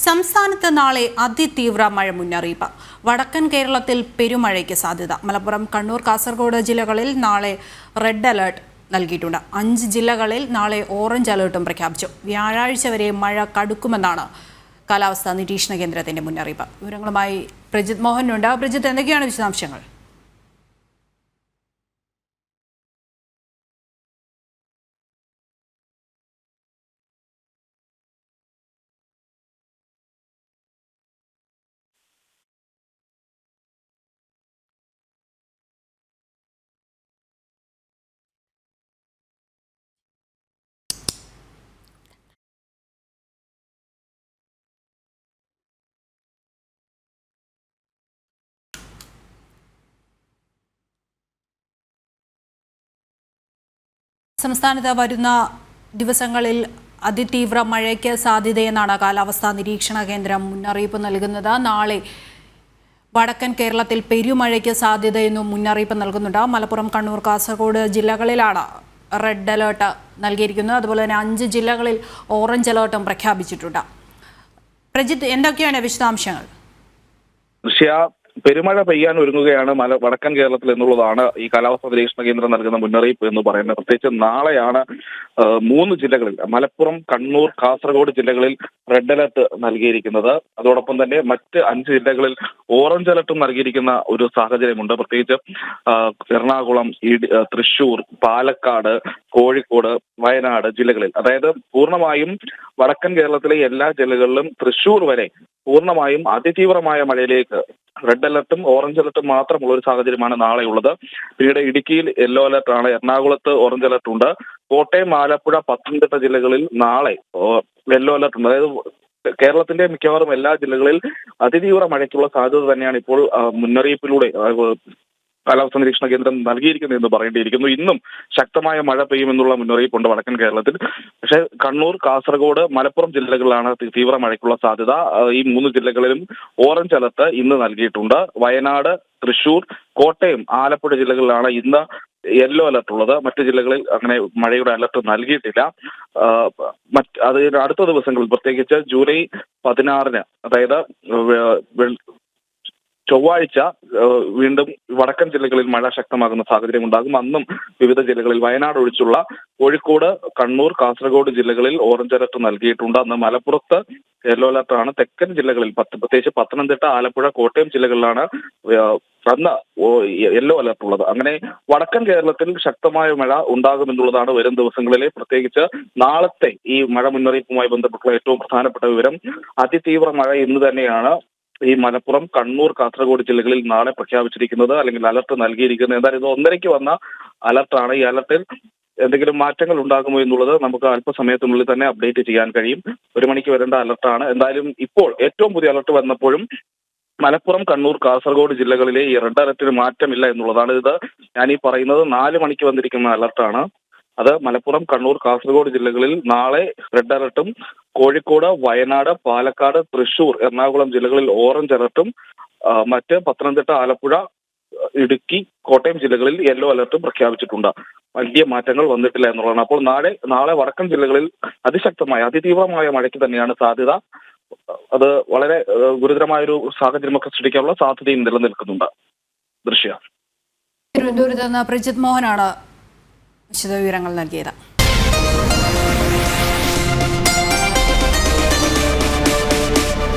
സംസ്ഥാനത്ത് നാളെ അതിതീവ്ര മഴ മുന്നറിയിപ്പ്. വടക്കൻ കേരളത്തിൽ പെരുമഴയ്ക്ക് സാധ്യത. മലപ്പുറം, കണ്ണൂർ, കാസർഗോഡ് ജില്ലകളിൽ നാളെ റെഡ് അലേർട്ട് നൽകിയിട്ടുണ്ട്. 5 ജില്ലകളിൽ നാളെ ഓറഞ്ച് അലേർട്ടും പ്രഖ്യാപിച്ചു. വ്യാഴാഴ്ച വരെ മഴ കടുക്കുമെന്നാണ് കാലാവസ്ഥാ നിരീക്ഷണ കേന്ദ്രത്തിന്റെ മുന്നറിയിപ്പ്. വിവരങ്ങളുമായി പ്രജിത് മോഹനുണ്ട്. പ്രജിത്ത്, എന്തൊക്കെയാണ് വിശദാംശങ്ങൾ? സംസ്ഥാനത്ത് വരുന്ന ദിവസങ്ങളിൽ അതിതീവ്ര മഴയ്ക്ക് സാധ്യതയെന്നാണ് കാലാവസ്ഥാ നിരീക്ഷണ കേന്ദ്രം മുന്നറിയിപ്പ് നൽകുന്നത്. നാളെ വടക്കൻ കേരളത്തിൽ പെരുമഴയ്ക്ക് സാധ്യതയെന്നും മുന്നറിയിപ്പ് നൽകുന്നുണ്ട്. മലപ്പുറം, കണ്ണൂർ, കാസർഗോഡ് ജില്ലകളിലാണ് റെഡ് അലേർട്ട് നൽകിയിരിക്കുന്നത്. അതുപോലെ തന്നെ 5 ജില്ലകളിൽ ഓറഞ്ച് അലേർട്ടും പ്രഖ്യാപിച്ചിട്ടുണ്ട്. പ്രജിത്ത്, എന്തൊക്കെയാണ് വിശദാംശങ്ങൾ? പെരുമഴ പെയ്യാൻ ഒരുങ്ങുകയാണ് വടക്കൻ കേരളത്തിൽ എന്നുള്ളതാണ് ഈ കാലാവസ്ഥാ നിരീക്ഷണ കേന്ദ്രം നൽകുന്ന മുന്നറിയിപ്പ് എന്ന് പറയുന്നത്. പ്രത്യേകിച്ച് നാളെയാണ് 3 ജില്ലകളിൽ, മലപ്പുറം, കണ്ണൂർ, കാസർഗോഡ് ജില്ലകളിൽ റെഡ് അലർട്ട് നൽകിയിരിക്കുന്നത്. അതോടൊപ്പം തന്നെ മറ്റ് 5 ജില്ലകളിൽ ഓറഞ്ച് അലർട്ടും നൽകിയിരിക്കുന്ന ഒരു സാഹചര്യമുണ്ട്. പ്രത്യേകിച്ച് എറണാകുളം, തൃശൂർ, പാലക്കാട്, കോഴിക്കോട്, വയനാട് ജില്ലകളിൽ, അതായത് പൂർണ്ണമായും വടക്കൻ കേരളത്തിലെ എല്ലാ ജില്ലകളിലും തൃശൂർ വരെ പൂർണ്ണമായും അതിതീവ്രമായ മഴയിലേക്ക് റെഡ് അലർട്ടും ഓറഞ്ച് അലർട്ടും മാത്രമുള്ള ഒരു സാഹചര്യമാണ് നാളെയുള്ളത്. പിന്നീട് ഇടുക്കിയിൽ യെല്ലോ അലർട്ടാണ്, എറണാകുളത്ത് ഓറഞ്ച് അലർട്ട് ഉണ്ട്, കോട്ടയം, ആലപ്പുഴ, പത്തനംതിട്ട ജില്ലകളിൽ നാളെ യെല്ലോ അലർട്ട് ഉണ്ട്. അതായത് കേരളത്തിന്റെ മിക്കവാറും എല്ലാ ജില്ലകളിൽ അതിതീവ്ര മഴയ്ക്കുള്ള സാധ്യത തന്നെയാണ് ഇപ്പോൾ മുന്നറിയിപ്പിലൂടെ കാലാവസ്ഥാ നിരീക്ഷണ കേന്ദ്രം നൽകിയിരിക്കുന്നത് എന്ന് പറയേണ്ടിയിരിക്കുന്നു. ഇന്നും ശക്തമായ മഴ പെയ്യുമെന്നുള്ള മുന്നറിയിപ്പുണ്ട് വടക്കൻ കേരളത്തിൽ. പക്ഷേ കണ്ണൂർ, കാസർഗോഡ്, മലപ്പുറം ജില്ലകളിലാണ് തീവ്ര മഴയ്ക്കുള്ള സാധ്യത. ഈ 3 ജില്ലകളിലും ഓറഞ്ച് അലർട്ട് ഇന്ന് നൽകിയിട്ടുണ്ട്. വയനാട്, തൃശൂർ, കോട്ടയം, ആലപ്പുഴ ജില്ലകളിലാണ് ഇന്ന് യെല്ലോ അലർട്ട് ഉള്ളത്. മറ്റു ജില്ലകളിൽ അങ്ങനെ മഴയുടെ അലർട്ട് നൽകിയിട്ടില്ല. അത് അടുത്ത ദിവസങ്ങളിൽ, പ്രത്യേകിച്ച് ജൂലൈ 16-ന്, അതായത് ചൊവ്വാഴ്ച വീണ്ടും വടക്കൻ ജില്ലകളിൽ മഴ ശക്തമാകുന്ന സാഹചര്യം ഉണ്ടാകും. അന്നും വിവിധ ജില്ലകളിൽ, വയനാട് ഒഴിച്ചുള്ള കോഴിക്കോട്, കണ്ണൂർ, കാസർഗോഡ് ജില്ലകളിൽ ഓറഞ്ച് അലർട്ട് നൽകിയിട്ടുണ്ട്. അന്ന് മലപ്പുറത്ത് യെല്ലോ അലർട്ടാണ്. തെക്കൻ ജില്ലകളിൽ, പ്രത്യേകിച്ച് പത്തനംതിട്ട, ആലപ്പുഴ, കോട്ടയം ജില്ലകളിലാണ് അന്ന് യെല്ലോ അലർട്ട് ഉള്ളത്. അങ്ങനെ വടക്കൻ കേരളത്തിൽ ശക്തമായ മഴ ഉണ്ടാകുമെന്നുള്ളതാണ് വരും ദിവസങ്ങളിലെ, പ്രത്യേകിച്ച് നാളത്തെ ഈ മഴ മുന്നറിയിപ്പുമായി ബന്ധപ്പെട്ടുള്ള ഏറ്റവും പ്രധാനപ്പെട്ട വിവരം. അതിതീവ്ര മഴ ഇന്ന് തന്നെയാണ് ഈ മലപ്പുറം, കണ്ണൂർ, കാസർഗോഡ് ജില്ലകളിൽ നാളെ പ്രഖ്യാപിച്ചിരിക്കുന്നത്, അല്ലെങ്കിൽ അലർട്ട് നൽകിയിരിക്കുന്നത്. എന്തായാലും ഇത് 1:30-ക്ക് വന്ന അലർട്ടാണ്. ഈ അലർട്ടിൽ എന്തെങ്കിലും മാറ്റങ്ങൾ ഉണ്ടാകുമോ എന്നുള്ളത് നമുക്ക് അല്പസമയത്തിനുള്ളിൽ തന്നെ അപ്ഡേറ്റ് ചെയ്യാൻ കഴിയും. 1 മണിക്ക് വരേണ്ട അലർട്ടാണ്. എന്തായാലും ഇപ്പോൾ ഏറ്റവും പുതിയ അലർട്ട് വന്നപ്പോഴും മലപ്പുറം, കണ്ണൂർ, കാസർഗോഡ് ജില്ലകളിലെ ഈ റെഡ് അലർട്ടിന് മാറ്റമില്ല എന്നുള്ളതാണ്. ഇത് ഞാൻ ഈ പറയുന്നത് 4 മണിക്ക് വന്നിരിക്കുന്ന അലർട്ടാണ്. അത് മലപ്പുറം, കണ്ണൂർ, കാസർഗോഡ് ജില്ലകളിൽ നാളെ റെഡ് അലർട്ടും, കോഴിക്കോട്, വയനാട്, പാലക്കാട്, തൃശൂർ, എറണാകുളം ജില്ലകളിൽ ഓറഞ്ച് അലർട്ടും, മറ്റ് പത്തനംതിട്ട, ആലപ്പുഴ, ഇടുക്കി, കോട്ടയം ജില്ലകളിൽ യെല്ലോ അലർട്ടും പ്രഖ്യാപിച്ചിട്ടുണ്ട്. വലിയ മാറ്റങ്ങൾ വന്നിട്ടില്ല എന്നുള്ളതാണ്. അപ്പോൾ നാളെ വടക്കൻ ജില്ലകളിൽ അതിശക്തമായ അതിതീവ്രമായ മഴയ്ക്ക് തന്നെയാണ് സാധ്യത. അത് വളരെ ഗുരുതരമായൊരു സാഹചര്യമൊക്കെ സൃഷ്ടിക്കാനുള്ള സാധ്യതയും നിലനിൽക്കുന്നുണ്ട്. തിരുവനന്തപുരത്ത് നിന്ന് പ്രജിത് മോഹനാണ് വിശദവിവരങ്ങൾ നൽകിയത്.